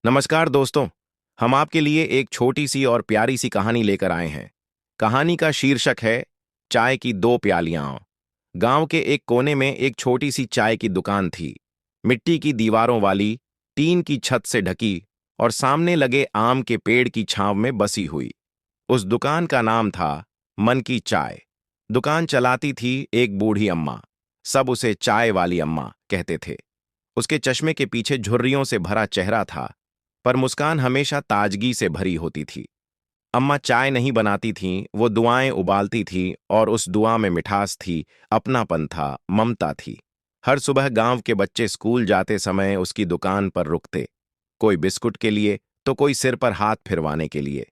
नमस्कार दोस्तों। हम आपके लिए एक छोटी सी और प्यारी सी कहानी लेकर आए हैं। कहानी का शीर्षक है चाय की दो प्यालियां। गांव के एक कोने में एक छोटी सी चाय की दुकान थी। मिट्टी की दीवारों वाली, टीन की छत से ढकी और सामने लगे आम के पेड़ की छांव में बसी हुई। उस दुकान का नाम था मन की चाय। दुकान चलाती थी एक बूढ़ी अम्मा। सब उसे चाय वाली अम्मा कहते थे। उसके चश्मे के पीछे झुर्रियों से भरा चेहरा था, पर मुस्कान हमेशा ताजगी से भरी होती थी। अम्मा चाय नहीं बनाती थीं, वो दुआएं उबालती थीं और उस दुआ में मिठास थी, अपनापन था, ममता थी। हर सुबह गांव के बच्चे स्कूल जाते समय उसकी दुकान पर रुकते, कोई बिस्कुट के लिए तो कोई सिर पर हाथ फिरवाने के लिए।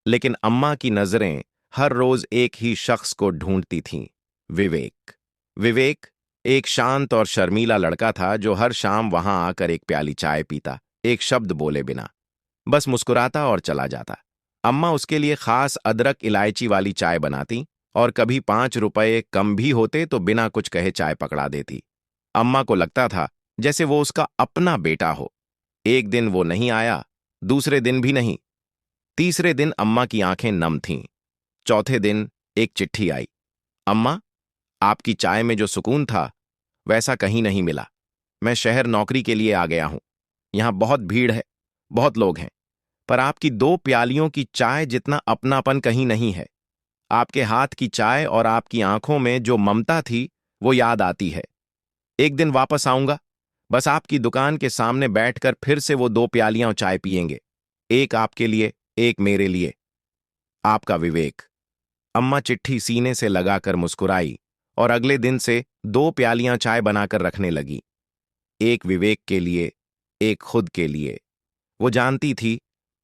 लेकिन अम्मा की नजरें हर रोज एक ही शख्स को ढूंढती थीं, विवेक। विवेक एक शांत और शर्मीला लड़का था जो हर शाम वहां आकर एक प्याली चाय पीता, एक शब्द बोले बिना, बस मुस्कुराता और चला जाता। अम्मा उसके लिए खास अदरक इलायची वाली चाय बनाती और कभी 5 रुपए कम भी होते तो बिना कुछ कहे चाय पकड़ा देती। अम्मा को लगता था जैसे वो उसका अपना बेटा हो। एक दिन वो नहीं आया, दूसरे दिन भी नहीं। तीसरे दिन अम्मा की आंखें नम थीं। चौथे दिन एक चिट्ठी आई। अम्मा, आपकी चाय में जो सुकून था वैसा कहीं नहीं मिला। मैं शहर नौकरी के लिए आ गया हूं। यहां बहुत भीड़ है, बहुत लोग हैं, पर आपकी दो प्यालियों की चाय जितना अपनापन कहीं नहीं है। आपके हाथ की चाय और आपकी आंखों में जो ममता थी वो याद आती है। एक दिन वापस आऊंगा, बस आपकी दुकान के सामने बैठकर फिर से वो दो प्यालियां चाय पिएंगे, एक आपके लिए, एक मेरे लिए। आपका विवेक। अम्मा चिट्ठी सीने से लगाकर मुस्कुराई और अगले दिन से दो प्यालियां चाय बनाकर रखने लगी, एक विवेक के लिए, एक खुद के लिए। वो जानती थी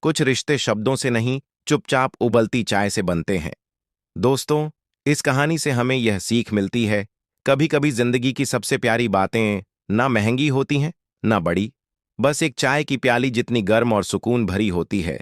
कुछ रिश्ते शब्दों से नहीं, चुपचाप उबलती चाय से बनते हैं। दोस्तों, इस कहानी से हमें यह सीख मिलती है, कभी कभी जिंदगी की सबसे प्यारी बातें ना महंगी होती हैं, ना बड़ी, बस एक चाय की प्याली जितनी गर्म और सुकून भरी होती है।